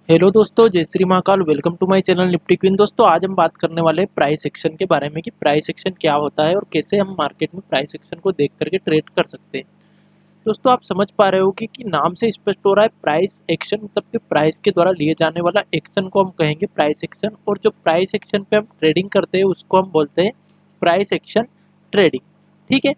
Hello दोस्तों, जय Shri Mahakal. Welcome to my channel Nifty Queen. दोस्तों, आज हम बात करने वाले हैं प्राइस एक्शन के बारे में कि प्राइस एक्शन क्या होता है और कैसे हम मार्केट में प्राइस एक्शन को देख करके ट्रेड कर सकते हैं। दोस्तों, आप समझ पा रहे हो कि नाम से स्पष्ट हो रहा है प्राइस एक्शन, मतलब कि प्राइस के द्वारा लिए जाने वाला एक्शन को हम कहेंगे प्राइस एक्शन, और जो प्राइस एक्शन पे हम ट्रेडिंग करते हैं उसको हम बोलते हैं प्राइस एक्शन ट्रेडिंग। ठीक है,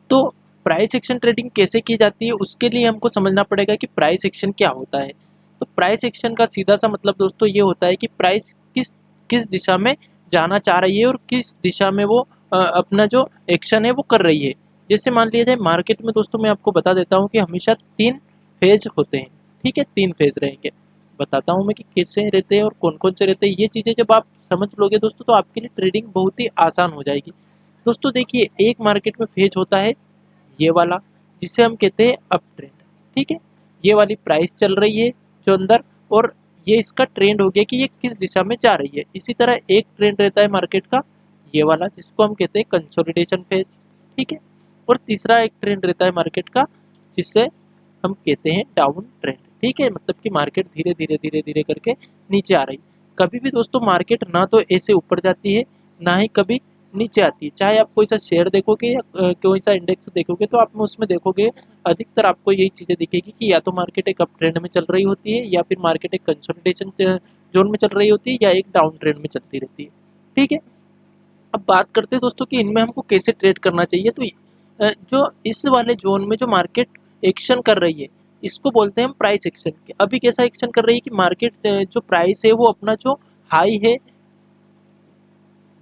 तो प्राइस एक्शन ट्रेडिंग कैसे की जाती है उसके लिए हमको समझना पड़ेगा कि प्राइस एक्शन क्या होता है। तो प्राइस एक्शन का सीधा सा मतलब दोस्तों ये होता है कि प्राइस किस किस दिशा में जाना चाह रही है और किस दिशा में वो अपना जो एक्शन है वो कर रही है। जैसे मान लिया जाए मार्केट में, दोस्तों मैं आपको बता देता हूँ कि हमेशा 3 फेज होते हैं। ठीक है, 3 फेज रहेंगे। बताता हूँ मैं कि कैसे रहते हैं और कौन कौन से रहते हैं। ये चीज़ें जब आप समझ लोगे दोस्तों तो आपके लिए ट्रेडिंग बहुत ही आसान हो जाएगी। दोस्तों देखिए, एक मार्केट में फेज होता है ये वाला, जिसे हम कहते हैं अप ट्रेंड। ठीक है, ये वाली प्राइस चल रही है जो अंदर, और ये इसका ट्रेंड हो गया कि ये किस दिशा में जा रही है। इसी तरह एक ट्रेंड रहता है मार्केट का ये वाला, जिसको हम कहते हैं कंसोलिडेशन फेज। ठीक है, और तीसरा एक ट्रेंड रहता है मार्केट का जिससे हम कहते हैं डाउन ट्रेंड। ठीक है, मतलब कि मार्केट धीरे धीरे धीरे धीरे करके नीचे आ रही। कभी भी दोस्तों मार्केट ना तो ऐसे ऊपर जाती है ना ही कभी नीचे आती है। चाहे आप कोई सा शेयर देखोगे या कोई सा इंडेक्स देखोगे तो आप उसमें देखोगे अधिकतर आपको यही चीज़ें दिखेगी कि या तो मार्केट एक अप ट्रेंड में चल रही होती है या फिर मार्केट एक कंसोलिडेशन जोन में चल रही होती है या एक डाउन ट्रेंड में चलती रहती है। ठीक है, अब बात करते हैं दोस्तों कि इनमें हमको कैसे ट्रेड करना चाहिए। तो जो इस वाले जोन में जो मार्केट एक्शन कर रही है इसको बोलते हैं हम प्राइस एक्शन। अभी कैसा एक्शन कर रही है कि मार्केट जो प्राइस है वो अपना जो हाई है,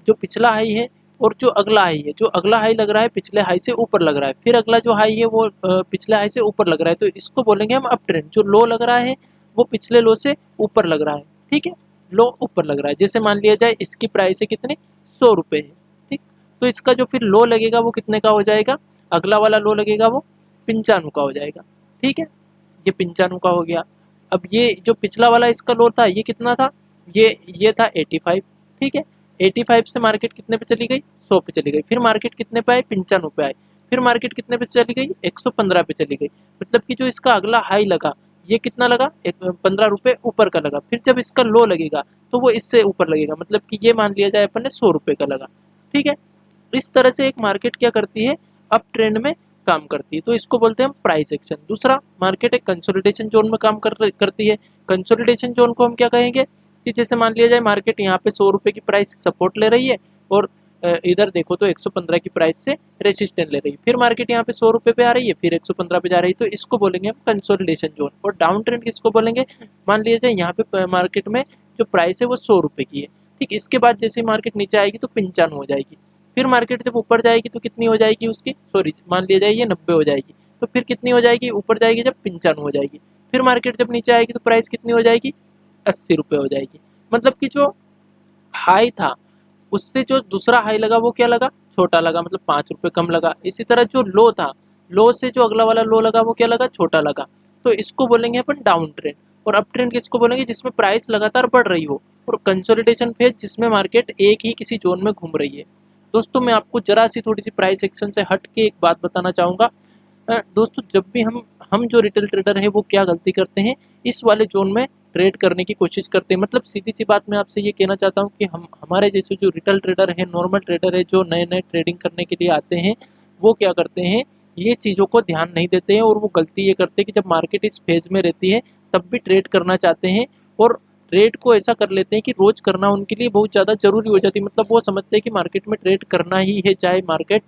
जो पिछला हाई है और जो अगला हाई है, जो अगला हाई लग रहा है पिछले हाई से ऊपर लग रहा है, फिर अगला जो हाई है वो पिछले हाई से ऊपर लग रहा है, तो इसको बोलेंगे हम अप ट्रेंड। जो लो लग रहा है वो पिछले लो से ऊपर लग रहा है। ठीक है, लो ऊपर लग रहा है। जैसे मान लिया जाए इसकी प्राइस है कितनी, 100 रुपये है। ठीक, तो इसका जो फिर लो लगेगा वो कितने का हो जाएगा, अगला वाला लो लगेगा वो 95 का हो जाएगा। ठीक है, ये 95 का हो गया। अब ये जो पिछला वाला इसका लो था ये कितना था, ये था 85। ठीक है, 85 से मार्केट कितने पे चली गई, 100 पे चली गई। फिर मार्केट कितने पे आए, 95 पे आए। फिर मार्केट कितने पे चली गई, 115 पे चली गई। मतलब कि जो इसका अगला हाई लगा ये कितना लगा, 15 रुपये ऊपर का लगा। फिर जब इसका लो लगेगा तो वो इससे ऊपर लगेगा, मतलब कि ये मान लिया जाए अपन ने 100 रुपये का लगा। ठीक है, इस तरह से एक मार्केट क्या करती है, अप ट्रेंड में काम करती है। तो इसको बोलते हैं हम प्राइस एक्शन। दूसरा, मार्केट एक कंसोलिडेशन जोन में काम करती है। कंसोलिडेशन जोन को हम क्या कहेंगे कि जैसे मान लिया जाए मार्केट यहाँ पे 100 रुपये की प्राइस सपोर्ट ले रही है और इधर देखो तो 115 की प्राइस से रेसिस्टेंट ले रही है। फिर मार्केट यहाँ पे 100 रुपये पे आ रही है, फिर 115 पे जा रही है, तो इसको बोलेंगे हम कंसोलिडेशन जोन। और डाउन ट्रेंड किसको बोलेंगे, मान लिया जाए यहाँ पे मार्केट में जो प्राइस है वो 100 रुपये की है। ठीक, इसके बाद जैसे मार्केट नीचे आएगी तो 95 हो जाएगी। फिर मार्केट जब ऊपर जाएगी तो कितनी हो जाएगी उसकी, सॉरी मान लिया जाए ये 90 हो जाएगी। तो फिर कितनी हो जाएगी, ऊपर जाएगी जब 95 हो जाएगी। फिर मार्केट जब नीचे आएगी तो प्राइस कितनी हो जाएगी, 80 रुपये हो जाएगी। मतलब कि जो हाई था उससे जो दूसरा हाई लगा वो क्या लगा, छोटा लगा, मतलब 5 रुपये कम लगा। इसी तरह जो लो था, लो से जो अगला वाला लो लगा वो क्या लगा, छोटा लगा। तो इसको बोलेंगे अपन डाउन ट्रेंड। और अप ट्रेंड किसको बोलेंगे, जिसमें प्राइस लगातार बढ़ रही हो। और कंसोलिडेशन फेज, जिसमें मार्केट एक ही किसी जोन में घूम रही है। दोस्तों मैं आपको जरा सी थोड़ी सी प्राइस एक्शन से हट के एक बात बताना चाहूँगा। दोस्तों जब भी हम जो रिटेल ट्रेडर है वो क्या गलती करते हैं, इस वाले जोन में ट्रेड करने की कोशिश करते हैं। मतलब सीधी सी बात मैं आपसे ये कहना चाहता हूँ कि हम हमारे जैसे जो रिटेल ट्रेडर है, नॉर्मल ट्रेडर है, जो नए नए ट्रेडिंग करने के लिए आते हैं, वो क्या करते हैं, ये चीज़ों को ध्यान नहीं देते हैं। और वो गलती ये करते हैं कि जब मार्केट इस फेज में रहती है तब भी ट्रेड करना चाहते हैं, और ट्रेड को ऐसा कर लेते हैं कि रोज करना उनके लिए बहुत ज़्यादा जरूरी हो जाती है। मतलब वो समझते हैं कि मार्केट में ट्रेड करना ही है, चाहे मार्केट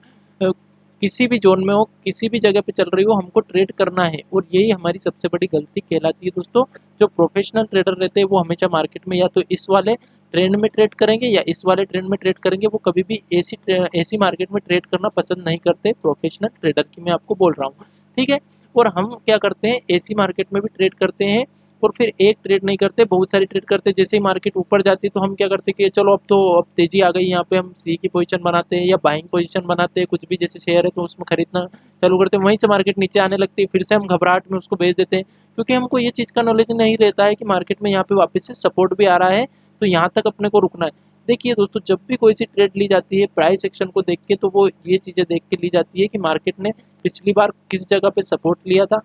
किसी भी जोन में हो, किसी भी जगह पे चल रही हो, हमको ट्रेड करना है। और यही हमारी सबसे बड़ी गलती कहलाती है दोस्तों। जो प्रोफेशनल ट्रेडर रहते हैं वो हमेशा मार्केट में या तो इस वाले ट्रेंड में ट्रेड करेंगे या इस वाले ट्रेंड में ट्रेड करेंगे। वो कभी भी ऐसी मार्केट में ट्रेड करना पसंद नहीं करते, प्रोफेशनल ट्रेडर की मैं आपको बोल रहा हूँ। ठीक है, और हम क्या करते हैं, ऐसी मार्केट में भी ट्रेड करते हैं और फिर एक ट्रेड नहीं करते, बहुत सारी ट्रेड करते हैं। जैसे ही मार्केट ऊपर जाती है तो हम क्या करते हैं कि चलो अब तेजी आ गई, यहाँ पे हम सी की पोजीशन बनाते हैं या बाइंग पोजीशन बनाते हैं। कुछ भी जैसे शेयर है तो उसमें खरीदना चालू करते हैं, वहीं से मार्केट नीचे आने लगती है, फिर से हम घबराहट में उसको बेच देते हैं। क्योंकि हमको ये चीज़ का नॉलेज नहीं रहता है कि मार्केट में यहाँ पे वापस से सपोर्ट भी आ रहा है, तो यहाँ तक अपने को रुकना है। देखिए दोस्तों, जब भी कोई सी ट्रेड ली जाती है प्राइस एक्शन को देख के, तो वो ये चीज़ें देख के ली जाती है कि मार्केट ने पिछली बार किस जगह पे सपोर्ट लिया था,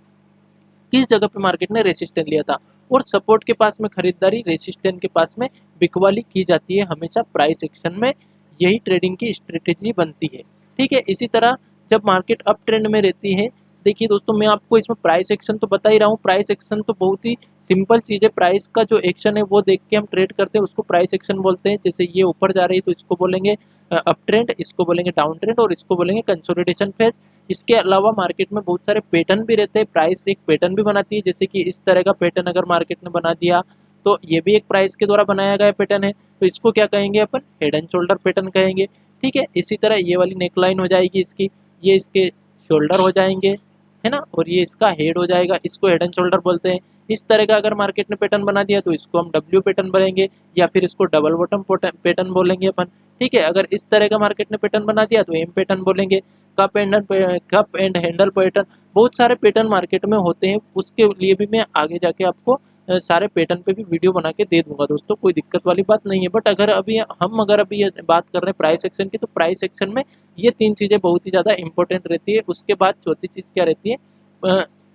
किस जगह पे मार्केट ने रेसिस्टेंस लिया था। और सपोर्ट के पास में खरीदारी, रेसिस्टेंस के पास में बिकवाली की जाती है हमेशा प्राइस एक्शन में। यही ट्रेडिंग की स्ट्रेटेजी बनती है। ठीक है, इसी तरह जब मार्केट अप ट्रेंड में रहती है, देखिए दोस्तों मैं आपको इसमें प्राइस एक्शन तो बता ही रहा हूँ। प्राइस एक्शन तो बहुत ही सिंपल चीज़ है। प्राइस का जो एक्शन है वो देख के हम ट्रेड करते हैं, उसको प्राइस एक्शन बोलते हैं। जैसे ये ऊपर जा रही है तो इसको बोलेंगे अप ट्रेंड, इसको बोलेंगे डाउन ट्रेंड और इसको बोलेंगे कंसोलिडेशन फेज। इसके अलावा मार्केट में बहुत सारे पैटर्न भी रहते हैं। प्राइस एक पैटर्न भी बनाती है, जैसे कि इस तरह का पैटर्न अगर मार्केट ने बना दिया तो ये भी एक प्राइस के द्वारा बनाया गया पैटर्न है। तो इसको क्या कहेंगे अपन, हेड एंड शोल्डर पैटर्न कहेंगे। ठीक है, इसी तरह ये वाली नेकलाइन हो जाएगी इसकी, ये इसके शोल्डर हो जाएंगे, है ना, और ये इसका हेड हो जाएगा, इसको हेड एंड शोल्डर बोलते हैं। इस तरह का अगर मार्केट ने पैटर्न बना दिया तो इसको हम डब्ल्यू पैटर्न बोलेंगे या फिर इसको डबल बॉटम पैटर्न बोलेंगे अपन। ठीक है, अगर इस तरह का मार्केट ने पैटर्न बना दिया तो एम पैटर्न बोलेंगे। कप एंड हैंडल पैटर्न, बहुत सारे पैटर्न मार्केट में होते हैं। उसके लिए भी मैं आगे जाके आपको सारे पैटर्न पे भी वीडियो बना के दे दूंगा दोस्तों, कोई दिक्कत वाली बात नहीं है। बट अगर अभी ये बात कर रहे हैं प्राइस एक्शन की, तो प्राइस एक्शन में ये तीन चीज़ें बहुत ही ज़्यादा इंपॉर्टेंट रहती है। उसके बाद चौथी चीज़ क्या रहती है,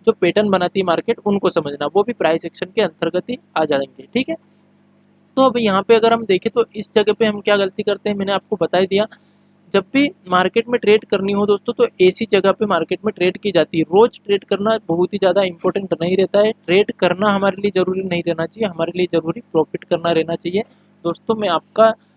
जो पैटर्न बनाती है मार्केट, उनको समझना, वो भी प्राइस एक्शन के अंतर्गत ही आ जाएंगे। ठीक है, तो अब यहाँ पे अगर हम देखें तो इस जगह पे हम क्या गलती करते हैं, मैंने आपको बता ही दिया। जब भी मार्केट में ट्रेड करनी हो दोस्तों तो ऐसी जगह पे मार्केट में ट्रेड की जाती है। रोज ट्रेड करना बहुत ही ज़्यादा इंपॉर्टेंट नहीं रहता है। ट्रेड करना हमारे लिए ज़रूरी नहीं रहना चाहिए, हमारे लिए ज़रूरी प्रॉफिट करना रहना चाहिए। दोस्तों मैं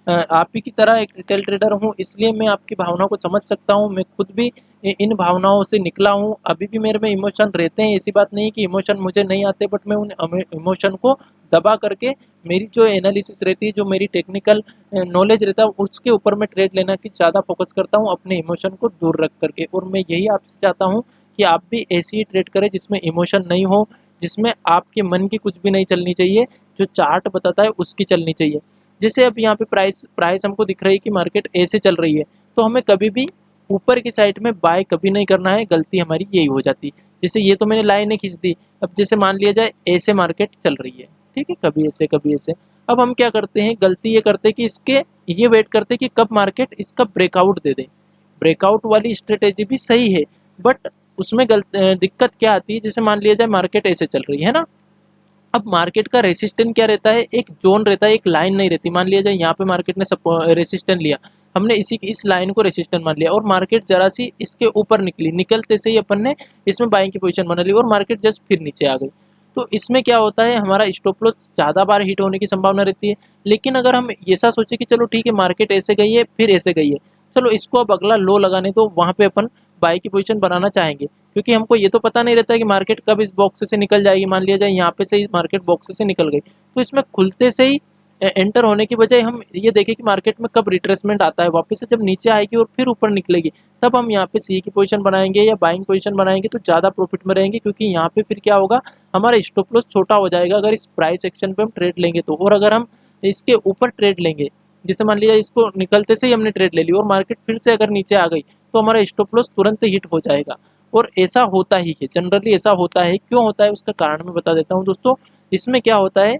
आप ही की तरह एक रिटेल ट्रेडर हूँ, इसलिए मैं आपकी भावनाओं को समझ सकता हूँ। मैं खुद भी इन भावनाओं से निकला हूँ। अभी भी मेरे में इमोशन रहते हैं, ऐसी बात नहीं कि इमोशन मुझे नहीं आते, बट मैं उन इमोशन को दबा करके मेरी जो एनालिसिस रहती है, जो मेरी टेक्निकल नॉलेज रहता है, उसके ऊपर मैं ट्रेड लेना की ज़्यादा फोकस करता हूँ, अपने इमोशन को दूर रख करके। और मैं यही आपसे चाहता हूँ कि आप भी ऐसी ही ट्रेड करें जिसमें इमोशन नहीं हो, जिसमें आपके मन की कुछ भी नहीं चलनी चाहिए, जो चार्ट बताता है उसकी चलनी चाहिए। जैसे अब यहाँ पे प्राइस हमको दिख रही है कि मार्केट ऐसे चल रही है, तो हमें कभी भी ऊपर की साइड में बाय कभी नहीं करना है। गलती हमारी यही हो जाती है। जैसे ये तो मैंने लाइनें खींच दी, अब जैसे मान लिया जाए ऐसे मार्केट चल रही है, ठीक है, कभी ऐसे कभी ऐसे। अब हम क्या करते हैं, गलती ये करते हैं कि इसके ये वेट करते हैं कि कब मार्केट इसका ब्रेकआउट दे दे। ब्रेकआउट वाली स्ट्रेटेजी भी सही है, बट उसमें दिक्कत क्या आती है, जैसे मान लिया जाए मार्केट ऐसे चल रही है ना, अब मार्केट का रेसिस्टेंस क्या रहता है, एक जोन रहता है, एक लाइन नहीं रहती। मान लिया जाए यहाँ पे मार्केट ने रेसिस्टेंस लिया, हमने इस लाइन को रेसिस्टेंस मान लिया और मार्केट जरा सी इसके ऊपर निकली, निकलते से ही अपन ने इसमें बाइंग की पोजीशन बना ली और मार्केट जस्ट फिर नीचे आ गई। तो इसमें क्या होता है, हमारा स्टॉप लॉस ज़्यादा बार हिट होने की संभावना रहती है। लेकिन अगर हम ऐसा सोचे कि चलो ठीक है मार्केट ऐसे गई है फिर ऐसे गई है, चलो इसको अब अगला लो लगाने दो, वहाँ पे अपन बाई की पोजीशन बनाना चाहेंगे, क्योंकि हमको ये तो पता नहीं रहता कि मार्केट कब इस बॉक्स से निकल जाएगी। मान लिया जाए यहाँ पे से ही मार्केट बॉक्स से निकल गई, तो इसमें खुलते से ही एंटर होने की बजाय हम ये देखें कि मार्केट में कब रिट्रेसमेंट आता है, वापस से जब नीचे आएगी और फिर ऊपर निकलेगी, तब हम यहाँ पे सी की पोजीशन बनाएंगे या बाइंग पोजीशन बनाएंगे तो ज़्यादा प्रॉफिट में रहेंगे। क्योंकि यहाँ पे फिर क्या होगा, हमारा स्टॉप लॉस छोटा हो जाएगा अगर इस प्राइस एक्शन पे हम ट्रेड लेंगे तो। और अगर हम इसके ऊपर ट्रेड लेंगे, जैसे मान लिया इसको निकलते से ही हमने ट्रेड ले ली और मार्केट फिर से अगर नीचे आ गई, तो हमारा स्टॉप लॉस तुरंत हिट हो जाएगा। और ऐसा होता ही है, जनरली ऐसा होता है। क्यों होता है उसका कारण मैं बता देता हूँ दोस्तों। इसमें क्या होता है,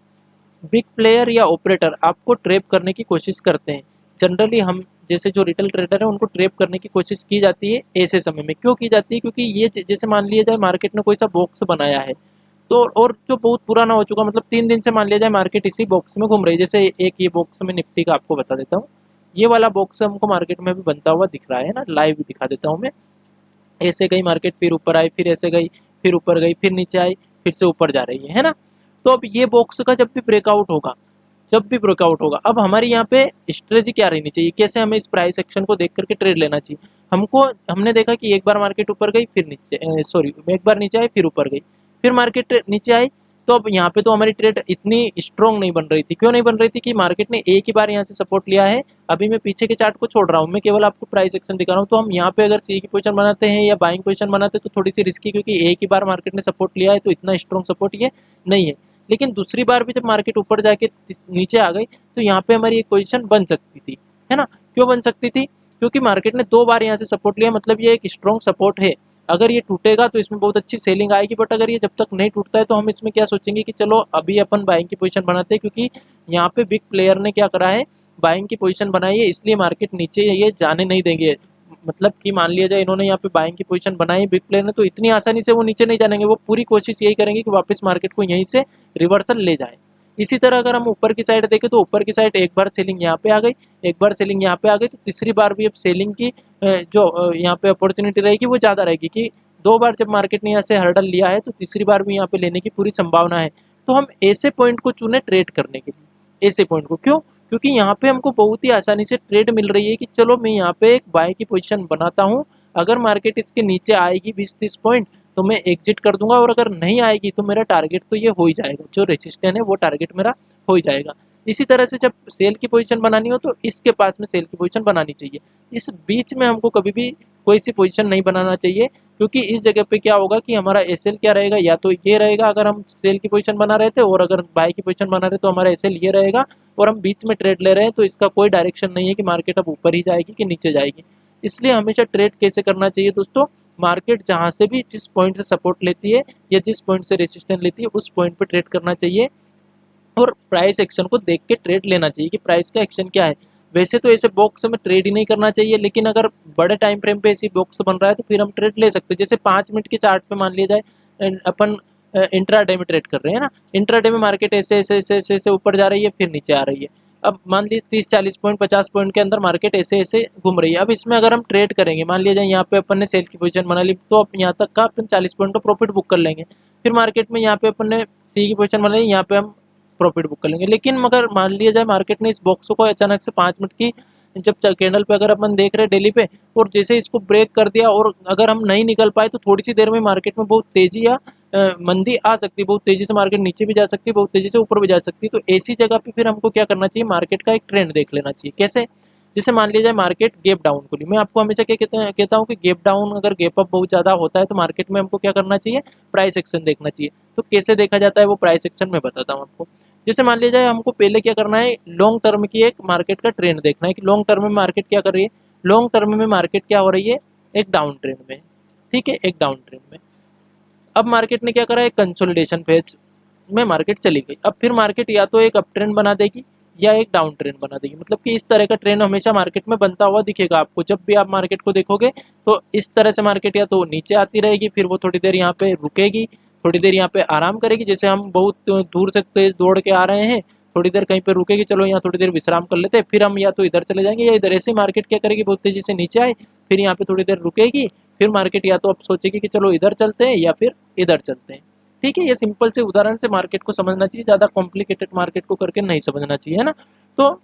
बिग प्लेयर या ऑपरेटर आपको ट्रैप करने की कोशिश करते हैं। जनरली हम जैसे जो रिटेल ट्रेडर है उनको ट्रैप करने की कोशिश की जाती है ऐसे समय में। क्यों की जाती है, क्योंकि ये जैसे मान लिया जाए मार्केट ने कोई सा बॉक्स बनाया है, तो और जो बहुत पुराना हो चुका, मतलब 3 दिन से मान लिया जाए मार्केट इसी बॉक्स में घूम रही है। जैसे एक ये बॉक्स में निफ्टी का आपको बता देता हूँ, ये वाला बॉक्स हमको मार्केट में भी बनता हुआ दिख रहा है ना, लाइव भी दिखा देता हूँ मैं। ऐसे गई मार्केट, फिर ऊपर आई, फिर ऐसे गई, फिर ऊपर गई, फिर नीचे आई, फिर से ऊपर जा रही है ना। तो अब ये बॉक्स का जब भी ब्रेकआउट होगा, अब हमारी यहाँ पे स्ट्रेटजी क्या रहनी चाहिए, कैसे हमें इस प्राइस एक्शन को देख करके ट्रेड लेना चाहिए। हमने देखा कि एक बार मार्केट ऊपर गई, फिर नीचे, एक बार नीचे आई, फिर ऊपर गई, फिर मार्केट नीचे आई। तो अब यहाँ पे तो हमारी ट्रेड इतनी स्ट्रॉन्ग नहीं बन रही थी। क्यों नहीं बन रही थी, कि मार्केट ने एक ही बार यहाँ से सपोर्ट लिया है। अभी मैं पीछे के चार्ट को छोड़ रहा हूँ, मैं केवल आपको प्राइस एक्शन दिखा रहा हूँ। तो हम यहाँ पे अगर सी की पोजीशन बनाते हैं या बाइंग पोजीशन बनाते हैं तो थोड़ी सी रिस्की, क्योंकि एक ही बार मार्केट ने सपोर्ट लिया है तो इतना स्ट्रॉन्ग सपोर्ट ये नहीं है। लेकिन दूसरी बार भी जब मार्केट ऊपर जाके नीचे आ गई तो यहाँ पे हमारी एक पोजीशन बन सकती थी, है ना। क्यों बन सकती थी, क्योंकि मार्केट ने 2 बार यहाँ से सपोर्ट लिया, मतलब ये एक स्ट्रॉन्ग सपोर्ट है। अगर ये टूटेगा तो इसमें बहुत अच्छी सेलिंग आएगी, बट अगर ये जब तक नहीं टूटता है तो हम इसमें क्या सोचेंगे कि चलो अभी अपन बाइंग की पोजीशन बनाते हैं, क्योंकि यहाँ पे बिग प्लेयर ने क्या करा है, बाइंग की पोजीशन बनाई है, इसलिए मार्केट नीचे ये जाने नहीं देंगे। मतलब कि मान लिया जाए इन्होंने यहाँ पे बाइंग की पोजीशन बनाई बिग प्लेयर ने, तो इतनी आसानी से वो नीचे नहीं जानेंगे। वो पूरी कोशिश यही करेंगे कि वापस मार्केट को यहीं से रिवर्सल ले जाए। इसी तरह अगर हम ऊपर की साइड देखें तो ऊपर की साइड एक बार सेलिंग यहाँ पे आ गई, एक बार सेलिंग यहाँ पे आ गई, तो तीसरी बार भी अब सेलिंग की जो यहाँ पे अपॉर्चुनिटी रहेगी वो ज़्यादा रहेगी कि 2 बार जब मार्केट ने यहाँ से हर्डल लिया है तो तीसरी बार भी यहाँ पे लेने की पूरी संभावना है। तो हम ऐसे पॉइंट को चुने ट्रेड करने के लिए। ऐसे पॉइंट को क्यों? क्योंकि यहाँ पे हमको बहुत ही आसानी से ट्रेड मिल रही है कि चलो मैं यहाँ पे एक बाय की पोजीशन बनाता हूँ, अगर मार्केट इसके नीचे आएगी 20-30 पॉइंट तो मैं एग्जिट कर दूंगा, और अगर नहीं आएगी तो मेरा टारगेट तो ये हो ही जाएगा, जो रेजिस्टेंस है वो टारगेट मेरा हो ही जाएगा। इसी तरह से जब सेल की पोजीशन बनानी हो तो इसके पास में सेल की पोजीशन बनानी चाहिए। इस बीच में हमको कभी भी कोई सी पोजीशन नहीं बनाना चाहिए, क्योंकि इस जगह पे क्या होगा कि हमारा एसएल क्या रहेगा, या तो ये रहेगा अगर हम सेल की पोजीशन बना रहे थे, और अगर बाय की पोजीशन बना रहे तो हमारा एसएल ये रहेगा, और हम बीच में ट्रेड ले रहे हैं तो इसका कोई डायरेक्शन नहीं है कि मार्केट अब ऊपर ही जाएगी कि नीचे जाएगी। इसलिए हमेशा ट्रेड कैसे करना चाहिए दोस्तों, मार्केट जहाँ से भी जिस पॉइंट से सपोर्ट लेती है या जिस पॉइंट से रेजिस्टेंस लेती है उस पॉइंट पे ट्रेड करना चाहिए, और प्राइस एक्शन को देख के ट्रेड लेना चाहिए कि प्राइस का एक्शन क्या है। वैसे तो ऐसे बॉक्स में ट्रेड ही नहीं करना चाहिए, लेकिन अगर बड़े टाइम फ्रेम पे ऐसी बॉक्स बन रहा है तो फिर हम ट्रेड ले सकते हैं। जैसे 5 मिनट के चार्ट पे मान लिया जाए अपन इंट्राडे में ट्रेड कर रहे हैं ना, इंट्राडे में मार्केट ऐसे ऐसे ऐसे ऐसे ऐसे ऊपर जा रही है फिर नीचे आ रही है। अब मान लीजिए 30-40 पॉइंट 50 पॉइंट के अंदर मार्केट ऐसे ऐसे घूम रही है। अब इसमें अगर हम ट्रेड करेंगे, मान लिया जाए यहाँ पे अपन ने सेल की पोजीशन बना ली, तो अब यहाँ तक का अपन 40 पॉइंट का प्रॉफिट बुक कर लेंगे। फिर मार्केट में यहाँ पे अपन ने सी की पोजीशन बना ली, यहाँ पे हम प्रॉफिट बुक कर लेंगे। लेकिन मगर मान लिया जाए मार्केट ने इस बॉक्स को अचानक से 5 मिनट की जब कैंडल पे अगर अपन देख रहे हैं डेली पे, और जैसे इसको ब्रेक कर दिया और अगर हम नहीं निकल पाए तो थोड़ी सी देर में मार्केट में बहुत तेजी या मंदी आ सकती है, बहुत तेजी से मार्केट नीचे भी जा सकती है, बहुत तेजी से ऊपर भी जा सकती है। तो ऐसी जगह पे फिर हमको क्या करना चाहिए, मार्केट का एक ट्रेंड देख लेना चाहिए। कैसे? जैसे मान लिया जाए मार्केट गैप डाउन खुली, मैं आपको हमेशा क्या कहता हूँ कि गैप डाउन अगर गैप अप बहुत ज़्यादा होता है तो मार्केट में हमको क्या करना चाहिए, प्राइस एक्शन देखना चाहिए। तो कैसे देखा जाता है वो प्राइस एक्शन में बताता हूँ आपको। जैसे मान लिया जाए हमको पहले क्या करना है, लॉन्ग टर्म की एक मार्केट का ट्रेंड देखना है कि लॉन्ग टर्म में मार्केट क्या कर रही है। लॉन्ग टर्म में मार्केट क्या हो रही है, एक डाउन ट्रेंड में, ठीक है, एक डाउन ट्रेंड में। अब मार्केट ने क्या करा, एक कंसोलिडेशन फेज में मार्केट चली गई। अब फिर मार्केट या तो एक अप ट्रेंड बना देगी या एक डाउन ट्रेंड बना देगी, मतलब कि इस तरह का ट्रेंड हमेशा मार्केट में बनता हुआ दिखेगा आपको। जब भी आप मार्केट को देखोगे तो इस तरह से मार्केट या तो नीचे आती रहेगी, फिर वो थोड़ी देर यहाँ पे रुकेगी, थोड़ी देर यहाँ पे आराम करेगी, जैसे हम बहुत दूर से तेज दौड़ के आ रहे हैं, थोड़ी देर कहीं पे रुकेगी, चलो यहाँ थोड़ी देर विश्राम कर लेते हैं, फिर हम या तो इधर चले जाएंगे या इधर। ऐसे मार्केट क्या करेगी, बहुत तेजी से नीचे आए, फिर यहाँ पे थोड़ी देर रुकेगी, फिर मार्केट या तो अब सोचेगी कि चलो इधर चलते हैं या फिर इधर चलते हैं। ठीक है, ये सिंपल से उदाहरण से मार्केट को समझना चाहिए, ज़्यादा कॉम्प्लिकेटेड मार्केट को करके नहीं समझना चाहिए, है ना। तो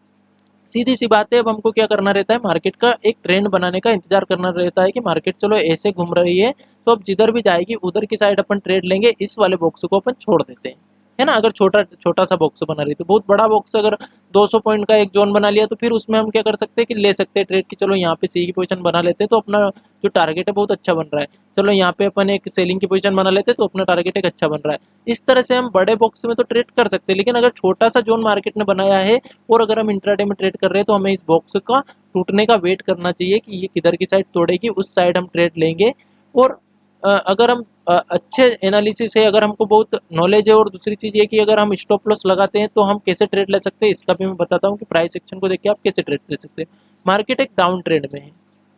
सीधी सी बात है, अब हमको क्या करना रहता है, मार्केट का एक ट्रेंड बनाने का इंतजार करना रहता है कि मार्केट चलो ऐसे घूम रही है तो अब जिधर भी जाएगी उधर की साइड अपन ट्रेड लेंगे, इस वाले बॉक्स को अपन छोड़ देते हैं, है ना। अगर छोटा छोटा सा बॉक्स बना रही तो बहुत बड़ा बॉक्स अगर 200 पॉइंट का एक जोन बना लिया तो फिर उसमें हम क्या कर सकते हैं कि ले सकते हैं ट्रेड की, चलो यहाँ पे सी की पोजीशन बना लेते हैं तो अपना जो टारगेट है बहुत अच्छा बन रहा है, चलो यहाँ पे अपन एक सेलिंग की पोजीशन बना लेते हैं तो अपना टारगेट एक अच्छा बन रहा है। इस तरह से हम बड़े बॉक्स में तो ट्रेड कर सकते हैं, लेकिन अगर छोटा सा जोन मार्केट ने बनाया है और अगर हम इंट्राडे में ट्रेड कर रहे हैं तो हमें इस बॉक्स का टूटने का वेट करना चाहिए कि ये किधर की साइड तोड़ेगी, उस साइड हम ट्रेड लेंगे। और अगर हम अच्छे एनालिसिस है, अगर हमको बहुत नॉलेज है, और दूसरी चीज़ ये कि अगर हम स्टॉप लॉस लगाते हैं तो हम कैसे ट्रेड ले सकते हैं, इसका भी मैं बताता हूँ कि प्राइस एक्शन को देख के आप कैसे ट्रेड ले सकते हैं। मार्केट एक डाउन ट्रेंड में है,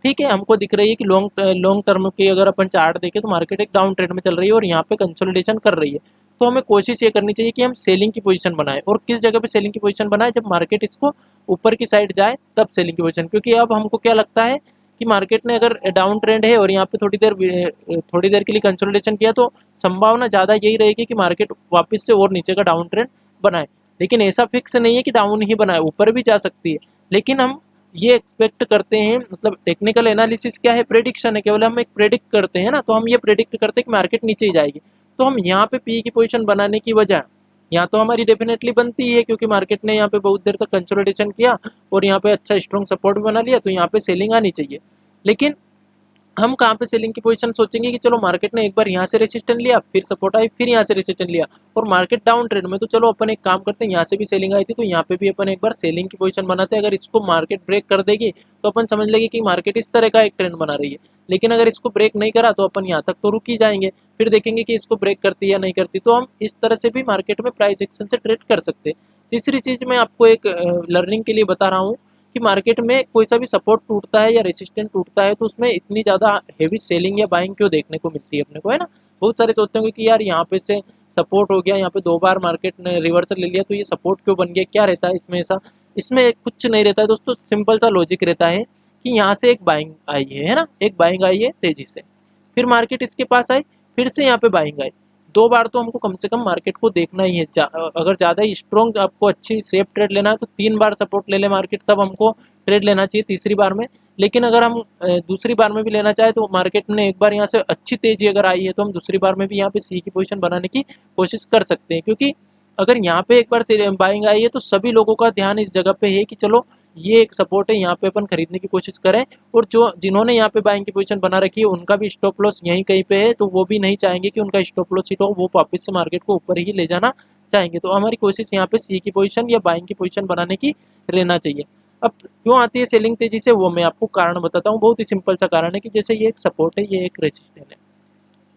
ठीक है, हमको दिख रही है कि लॉन्ग टर्म की अगर अपन चार्ट देखें तो मार्केट एक डाउन ट्रेंड में चल रही है और यहाँ पे कंसोलिडेशन कर रही है। तो हमें कोशिश ये करनी चाहिए कि हम सेलिंग की पोजीशन बनाएं, और किस जगह पे सेलिंग की पोजीशन बनाएं, जब मार्केट इसको ऊपर की साइड जाए तब सेलिंग की पोजीशन। क्योंकि अब हमको क्या लगता है कि मार्केट ने अगर डाउन ट्रेंड है और यहाँ पे थोड़ी देर के लिए कंसोलिडेशन किया तो संभावना ज़्यादा यही रहेगी कि मार्केट वापस से और नीचे का डाउन ट्रेंड बनाए। लेकिन ऐसा फिक्स नहीं है कि डाउन ही बनाए, ऊपर भी जा सकती है, लेकिन हम ये एक्सपेक्ट करते हैं, मतलब टेक्निकल एनालिसिस क्या है, प्रेडिक्शन है, केवल हम एक प्रेडिक्ट करते हैं ना, तो हम ये प्रेडिक्ट करते हैं कि मार्केट नीचे ही जाएगी। तो हम यहाँ पे पी की पोजीशन बनाने की वजह यहाँ तो हमारी डेफिनेटली बनती है, क्योंकि मार्केट ने यहाँ पे बहुत देर तक कंसोलिडेशन किया और यहाँ पे अच्छा स्ट्रॉन्ग सपोर्ट बना लिया, तो यहाँ पे सेलिंग आनी चाहिए। लेकिन हम कहाँ पे सेलिंग की पोजीशन सोचेंगे कि चलो मार्केट ने एक बार यहाँ से रेजिस्टेंस लिया, फिर सपोर्ट आई, फिर यहाँ से रेजिस्टेंस लिया और मार्केट डाउन ट्रेंड में, तो चलो अपन एक काम करते हैं, यहाँ से भी सेलिंग आई थी तो यहाँ पे भी अपन एक बार सेलिंग की पोजीशन बनाते हैं। अगर इसको मार्केट ब्रेक कर देगी तो अपन समझ लेंगे कि मार्केट इस तरह का एक ट्रेंड बना रही है। लेकिन अगर इसको ब्रेक नहीं करा तो अपन यहाँ तक तो रुक ही जाएंगे, फिर देखेंगे कि इसको ब्रेक करती है या नहीं करती। तो हम इस तरह से भी मार्केट में प्राइस एक्शन से ट्रेड कर सकते हैं। तीसरी चीज़ मैं आपको एक लर्निंग के लिए बता रहा हूँ कि मार्केट में कोई सा भी सपोर्ट टूटता है या रेजिस्टेंस टूटता है तो उसमें इतनी ज़्यादा हेवी सेलिंग या बाइंग क्यों देखने को मिलती है अपने को, है ना। बहुत सारे सोचते होंगे कि यार यहाँ पे से सपोर्ट हो गया, यहाँ पे 2 बार मार्केट ने रिवर्सल ले लिया, तो ये सपोर्ट क्यों बन गया, क्या रहता है इसमें ऐसा? इसमें कुछ नहीं रहता है दोस्तों, सिंपल सा लॉजिक रहता है कि यहाँ से एक बाइंग आई है ना, एक बाइंग आई है तेजी से, फिर मार्केट इसके पास आई, फिर से यहाँ पे बाइंग आई। 2 बार तो हमको कम से कम मार्केट को देखना ही है। अगर ज़्यादा ही स्ट्रॉन्ग आपको अच्छी सेफ ट्रेड लेना है तो 3 बार सपोर्ट ले ले मार्केट, तब हमको ट्रेड लेना चाहिए तीसरी बार में। लेकिन अगर हम दूसरी बार में भी लेना चाहे तो मार्केट ने एक बार यहाँ से अच्छी तेजी अगर आई है तो हम दूसरी बार में भी यहाँ पे सी की पोजीशन बनाने की कोशिश कर सकते हैं, क्योंकि अगर यहाँ पे एक बार बाइंग आई है तो सभी लोगों का ध्यान इस जगह पे है कि चलो ये एक सपोर्ट है, यहाँ पे अपन खरीदने की कोशिश करें। और जो जिन्होंने यहाँ पे बाइंग की पोजीशन बना रखी है उनका भी स्टॉप लॉस यहीं कहीं पे है, तो वो भी नहीं चाहेंगे कि उनका स्टॉप लॉस हिट हो, वो वापस से मार्केट को ऊपर ही ले जाना चाहेंगे। तो हमारी कोशिश यहाँ पे सी की पोजीशन या बाइंग की पोजीशन बनाने की रहना चाहिए। अब क्यों आती है सेलिंग तेजी से, वो मैं आपको कारण बताता हूँ। बहुत ही सिंपल सा कारण है कि जैसे ये एक सपोर्ट है, ये एक रेजिस्टेंस है,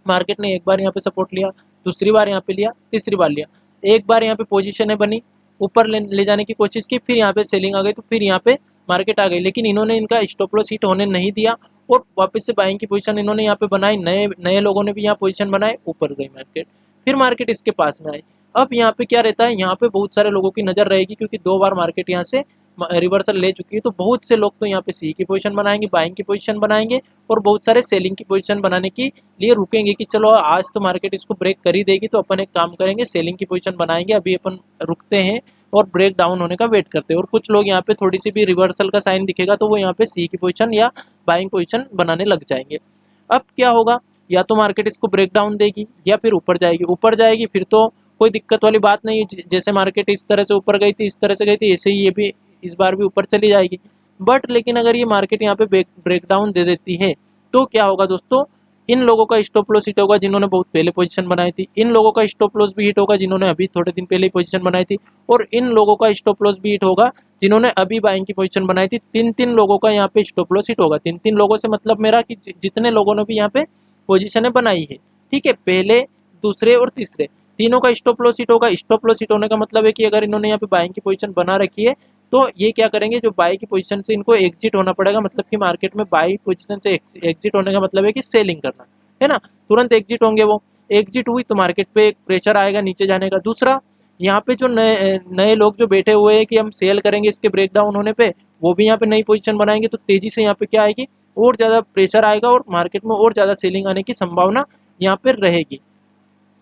मार्केट ने एक बार यहाँ पे सपोर्ट लिया, दूसरी बार यहाँ पे लिया, तीसरी बार लिया, एक बार यहाँ पे पोजीशन है बनी, ऊपर ले जाने की कोशिश की, फिर यहाँ पे सेलिंग आ गई, तो फिर यहाँ पे मार्केट आ गई, लेकिन इन्होंने इनका स्टॉप लॉस हिट होने नहीं दिया और वापस से बाइंग की पोजीशन इन्होंने यहाँ पे बनाई, नए लोगों ने भी यहाँ पोजीशन बनाए, ऊपर गई मार्केट, फिर मार्केट इसके पास में आई। अब यहाँ पे क्या रहता है, यहाँ पे बहुत सारे लोगों की नज़र रहेगी, क्योंकि 2 बार मार्केट यहाँ से रिवर्सल ले चुकी है, तो बहुत से लोग तो यहाँ पे सी की पोजीशन बनाएंगे, बाइंग की पोजीशन बनाएंगे, और बहुत सारे सेलिंग की पोजीशन बनाने के लिए रुकेंगे कि चलो आज तो मार्केट इसको ब्रेक कर ही देगी, तो अपन एक काम करेंगे सेलिंग की पोजीशन बनाएंगे, अभी अपन रुकते हैं और ब्रेक डाउन होने का वेट करते हैं। और कुछ लोग यहाँ पे थोड़ी सी भी रिवर्सल का साइन दिखेगा तो वो यहाँ पे सी की पोजीशन या बाइंग पोजीशन बनाने लग जाएंगे। अब क्या होगा, या तो मार्केट इसको ब्रेक डाउन देगी या फिर ऊपर जाएगी, फिर तो कोई दिक्कत वाली बात नहीं है। जैसे मार्केट इस तरह से ऊपर गई थी, इस तरह से गई थी, ऐसे ही ये भी इस बार भी ऊपर चली जाएगी। बट लेकिन अगर ये मार्केट यहाँ पे ब्रेक डाउन दे देती है तो क्या होगा दोस्तों, इन लोगों का स्टॉप लॉस हिट होगा जिन्होंने बहुत पहले पोजीशन बनाई थी, इन लोगों का स्टॉप लॉस भी हिट होगा जिन्होंने अभी थोड़े दिन पहले पोजीशन बनाई थी, और इन लोगों का स्टॉप लॉस भी हिट होगा जिन्होंने अभी बाइंग की पोजीशन बनाई थी। 3 लोगों का यहाँ पे स्टॉप लॉस हिट होगा। 3 लोगों से मतलब मेरा कि जितने लोगों ने भी यहाँ पे पोजीशनें बनाई है, ठीक है, पहले, दूसरे और तीसरे, तीनों का स्टॉप लॉस हिट होगा। स्टॉप लॉस हिट होने का मतलब है कि अगर इन्होंने यहाँ पे बाइंग की पोजीशन बना रखी है तो ये क्या करेंगे, जो बाई की पोजीशन से इनको एग्जिट होना पड़ेगा, मतलब कि मार्केट में बाई पोजीशन से एग्जिट होने का मतलब है कि सेलिंग करना है ना, तुरंत एग्जिट होंगे। वो एग्जिट हुई तो मार्केट पे एक प्रेशर आएगा नीचे जाने का। दूसरा, यहाँ पे जो नए लोग जो बैठे हुए हैं कि हम सेल करेंगे इसके ब्रेक डाउन होने पे, वो भी यहाँ पे नई पोजीशन बनाएंगे, तो तेजी से यहाँ पे क्या आएगी, और ज़्यादा प्रेशर आएगा और मार्केट में और ज़्यादा सेलिंग आने की संभावना यहाँ पे रहेगी।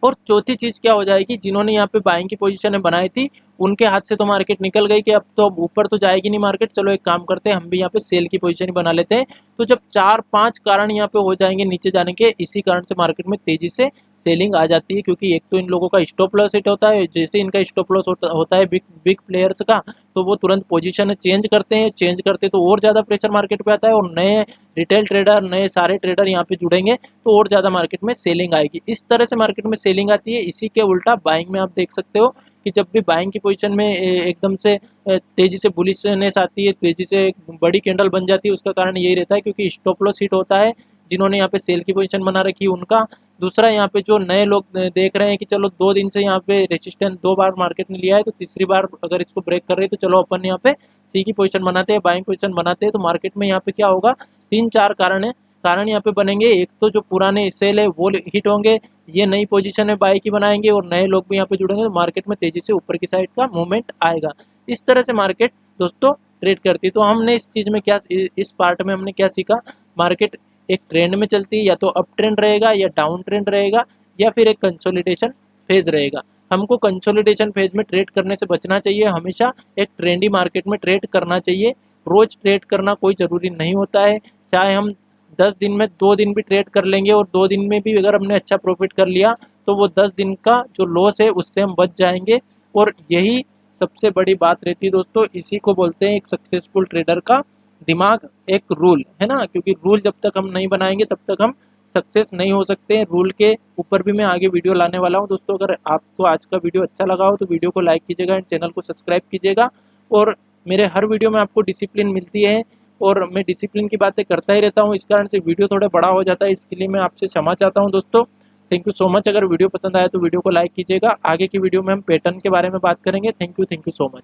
और चौथी चीज़ क्या हो जाएगी, जिन्होंने यहाँ पे बाइंग की पोजीशन बनाई थी उनके हाथ से तो मार्केट निकल गई कि अब तो ऊपर तो जाएगी नहीं मार्केट, चलो एक काम करते हैं हम भी यहाँ पे सेल की पोजीशन बना लेते हैं। तो जब 4-5 कारण यहाँ पे हो जाएंगे नीचे जाने के, इसी कारण से मार्केट में तेजी से सेलिंग आ जाती है, क्योंकि एक तो इन लोगों का स्टॉप लॉस हिट होता है, जैसे इनका स्टॉप लॉस होता है बिग प्लेयर्स का, तो वो तुरंत पोजीशन चेंज करते तो और ज़्यादा प्रेशर मार्केट पे आता है, और नए रिटेल ट्रेडर, नए सारे ट्रेडर यहाँ पे जुड़ेंगे तो और ज़्यादा मार्केट में सेलिंग आएगी। इस तरह से मार्केट में सेलिंग आती है। इसी के उल्टा बाइंग में आप देख सकते हो कि जब भी बाइंग की पोजीशन में एकदम से तेजी से बुलिशनेस आती है, तेजी से बड़ी कैंडल बन जाती है, उसका कारण यही रहता है क्योंकि स्टॉप लॉस हिट होता है जिन्होंने यहाँ पे सेल की पोजीशन बना रखी है उनका। दूसरा, यहाँ पे जो नए लोग देख रहे हैं कि चलो 2 दिन से यहाँ पे रेजिस्टेंस 2 बार मार्केट ने लिया है, तो तीसरी बार अगर इसको ब्रेक कर रहे हैं तो चलो अपन यहाँ पे सी की पोजीशन बनाते हैं, बाइंग पोजीशन बनाते हैं। तो मार्केट में यहाँ पे क्या होगा, 3-4 कारण यहाँ पे बनेंगे। एक तो जो पुराने सेल है वो हिट होंगे, ये नई पोजीशन है बाई की बनाएंगे और नए लोग भी यहाँ पे जुड़ेंगे, तो मार्केट में तेजी से ऊपर की साइड का मूवमेंट आएगा। इस तरह से मार्केट दोस्तों ट्रेड करती है। तो हमने इस चीज़ में क्या, इस पार्ट में हमने क्या सीखा, मार्केट एक ट्रेंड में चलती है, या तो अप ट्रेंड रहेगा या डाउन ट्रेंड रहेगा या फिर एक कंसोलिडेशन फेज रहेगा। हमको कंसोलिडेशन फेज में ट्रेड करने से बचना चाहिए, हमेशा एक ट्रेंडी मार्केट में ट्रेड करना चाहिए। रोज ट्रेड करना कोई ज़रूरी नहीं होता है, चाहे हम 10 दिन में 2 दिन भी ट्रेड कर लेंगे और 2 दिन में भी अगर हमने अच्छा प्रॉफिट कर लिया तो वो 10 दिन का जो लॉस है उससे हम बच जाएंगे। और यही सबसे बड़ी बात रहती है दोस्तों, इसी को बोलते हैं एक सक्सेसफुल ट्रेडर का दिमाग, एक रूल है ना, क्योंकि रूल जब तक हम नहीं बनाएंगे तब तक हम सक्सेस नहीं हो सकते हैं। रूल के ऊपर भी मैं आगे वीडियो लाने वाला हूं दोस्तों। अगर आपको आज का वीडियो अच्छा लगा हो तो वीडियो को लाइक कीजिएगा एंड चैनल को सब्सक्राइब कीजिएगा। और मेरे हर वीडियो में आपको डिसिप्लिन मिलती है और मैं डिसिप्लिन की बातें करता ही रहता हूँ, इस कारण से वीडियो थोड़ा बड़ा हो जाता है, इसके लिए मैं आपसे क्षमा चाहता हूँ दोस्तों। Thank you so much. अगर वीडियो पसंद आया तो वीडियो को लाइक कीजिएगा। आगे की वीडियो में हम पैटर्न के बारे में बात करेंगे। Thank you so much.